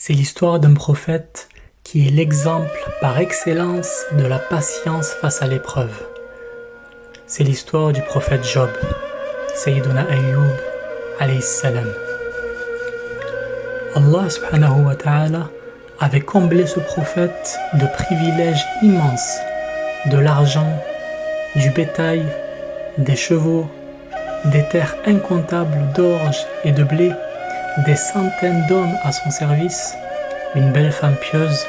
C'est l'histoire d'un prophète qui est l'exemple par excellence de la patience face à l'épreuve. C'est l'histoire du prophète Job, Sayyiduna Ayyub alayhi salam. Allah subhanahu wa ta'ala avait comblé ce prophète de privilèges immenses, de l'argent, du bétail, des chevaux, des terres incomptables d'orge et de blé, des centaines d'hommes à son service, une belle femme pieuse,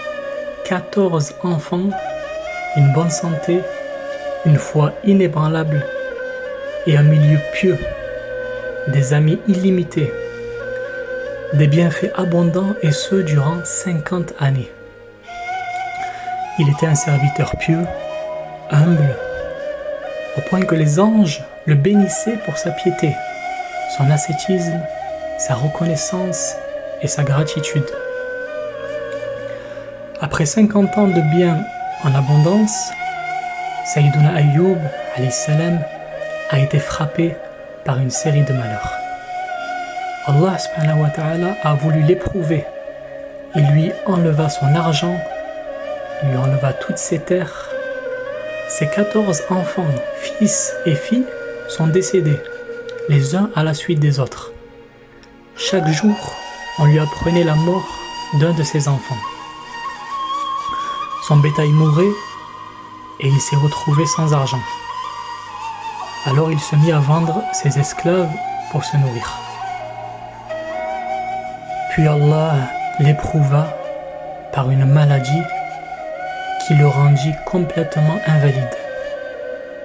14 enfants, une bonne santé, une foi inébranlable et un milieu pieux, des amis illimités, des bienfaits abondants et ce durant 50 années. Il était un serviteur pieux, humble, au point que les anges le bénissaient pour sa piété, son ascétisme, sa reconnaissance et sa gratitude. Après 50 ans de biens en abondance, Sayyiduna Ayyub alayhi salam a été frappé par une série de malheurs. Allah subhanahu wa ta'ala a voulu l'éprouver. Il lui enleva son argent, lui enleva toutes ses terres. Ses 14 enfants, fils et filles, sont décédés, les uns à la suite des autres. Chaque jour, on lui apprenait la mort d'un de ses enfants. Son bétail mourait et il s'est retrouvé sans argent. Alors il se mit à vendre ses esclaves pour se nourrir. Puis Allah l'éprouva par une maladie qui le rendit complètement invalide.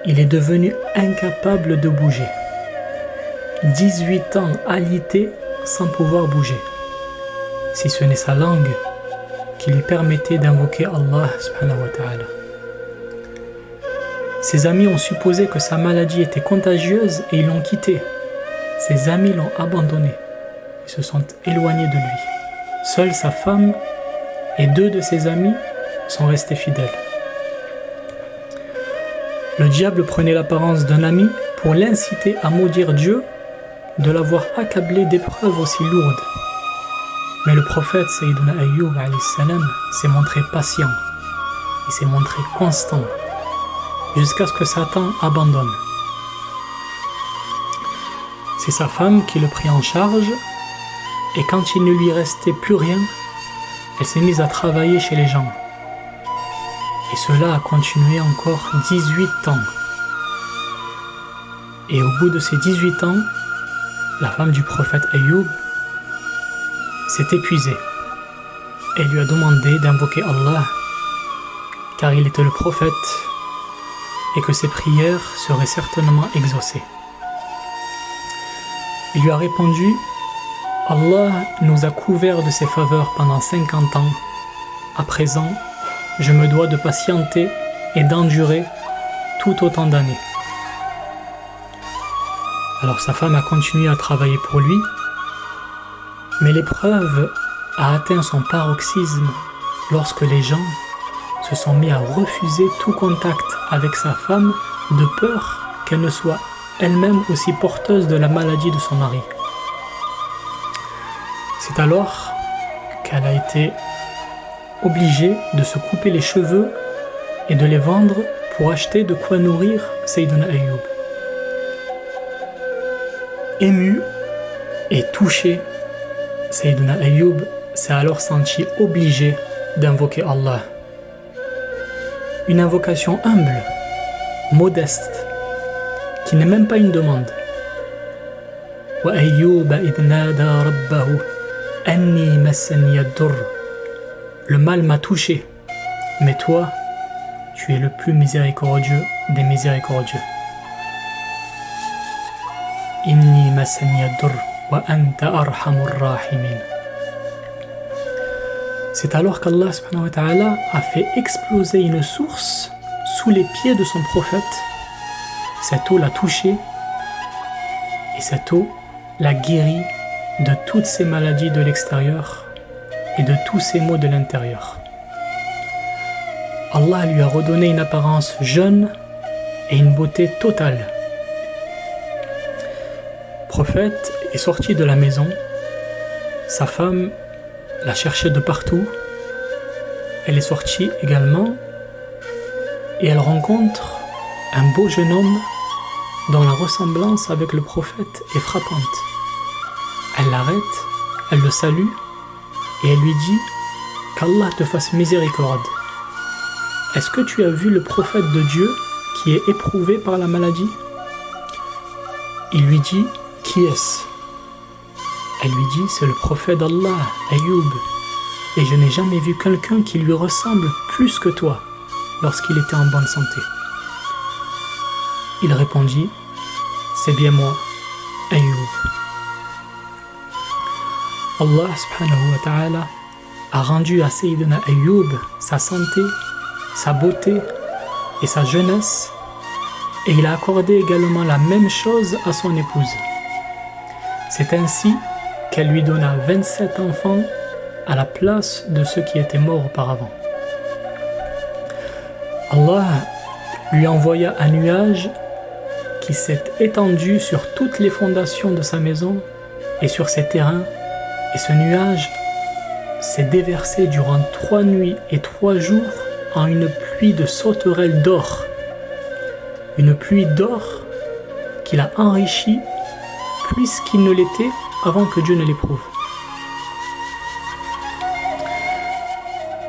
Il est devenu incapable de bouger. 18 ans alité sans pouvoir bouger, si ce n'est sa langue qui lui permettait d'invoquer Allah subhanahu wa ta'ala. Ses amis ont supposé que sa maladie était contagieuse et ils l'ont quitté. Ses amis l'ont abandonné et se sont éloignés de lui. Seule sa femme et 2 de ses amis sont restés fidèles. Le diable prenait l'apparence d'un ami pour l'inciter à maudire Dieu de l'avoir accablé d'épreuves aussi lourdes. Mais le prophète Sayyiduna Ayyub alayhi salam s'est montré patient, il s'est montré constant, jusqu'à ce que Satan abandonne. C'est sa femme qui le prit en charge, et quand il ne lui restait plus rien, elle s'est mise à travailler chez les gens. Et cela a continué encore 18 ans. Et au bout de ces 18 ans, la femme du prophète Ayyub s'est épuisée. Elle lui a demandé d'invoquer Allah, car il était le prophète et que ses prières seraient certainement exaucées. Il lui a répondu: Allah nous a couverts de ses faveurs pendant 50 ans. À présent, je me dois de patienter et d'endurer tout autant d'années. Alors sa femme a continué à travailler pour lui, mais l'épreuve a atteint son paroxysme lorsque les gens se sont mis à refuser tout contact avec sa femme de peur qu'elle ne soit elle-même aussi porteuse de la maladie de son mari. C'est alors qu'elle a été obligée de se couper les cheveux et de les vendre pour acheter de quoi nourrir Sayyiduna Ayyub. Ému et touché, Sayyiduna Ayyub s'est alors senti obligé d'invoquer Allah. Une invocation humble, modeste, qui n'est même pas une demande. Wa Ayyuba idh nada rabbahu anni massani ad-durr. Le mal m'a touché, mais toi, tu es le plus miséricordieux des miséricordieux. Inni massani ad-durr wa anta arhamur rahimin. C'est alors qu'Allah subhanahu wa ta'ala a fait exploser une source sous les pieds de son prophète. Cette eau l'a touché et cette eau l'a guéri de toutes ses maladies de l'extérieur et de tous ses maux de l'intérieur. Allah lui a redonné une apparence jeune et une beauté totale. Le prophète est sorti de la maison, sa femme l'a cherché de partout. Elle est sortie également et elle rencontre un beau jeune homme dont la ressemblance avec le prophète est frappante. Elle l'arrête, elle le salue et elle lui dit « Qu'Allah te fasse miséricorde. Est-ce que tu as vu le prophète de Dieu qui est éprouvé par la maladie ?» Il lui dit « Qui est-ce » Elle lui dit « C'est le prophète d'Allah, Ayoub, et je n'ai jamais vu quelqu'un qui lui ressemble plus que toi lorsqu'il était en bonne santé. » Il répondit « C'est bien moi, Ayoub. » Allah subhanahu wa ta'ala a rendu à Sayyidina Ayoub sa santé, sa beauté et sa jeunesse, et il a accordé également la même chose à son épouse. C'est ainsi qu'elle lui donna 27 enfants à la place de ceux qui étaient morts auparavant. Allah lui envoya un nuage qui s'est étendu sur toutes les fondations de sa maison et sur ses terrains, et ce nuage s'est déversé durant 3 nuits et 3 jours en une pluie de sauterelles d'or. Une pluie d'or qu'il a enrichie plus qu'il ne l'était avant que Dieu ne l'éprouve.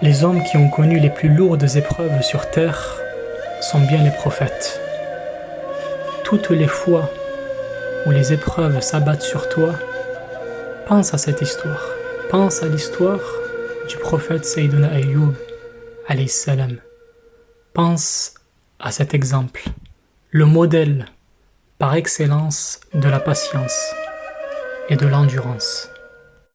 Les hommes qui ont connu les plus lourdes épreuves sur terre sont bien les prophètes. Toutes les fois où les épreuves s'abattent sur toi, pense à cette histoire. Pense à l'histoire du prophète Sayyidina Ayoub alayhi salam. Pense à cet exemple, le modèle par excellence de la patience et de l'endurance.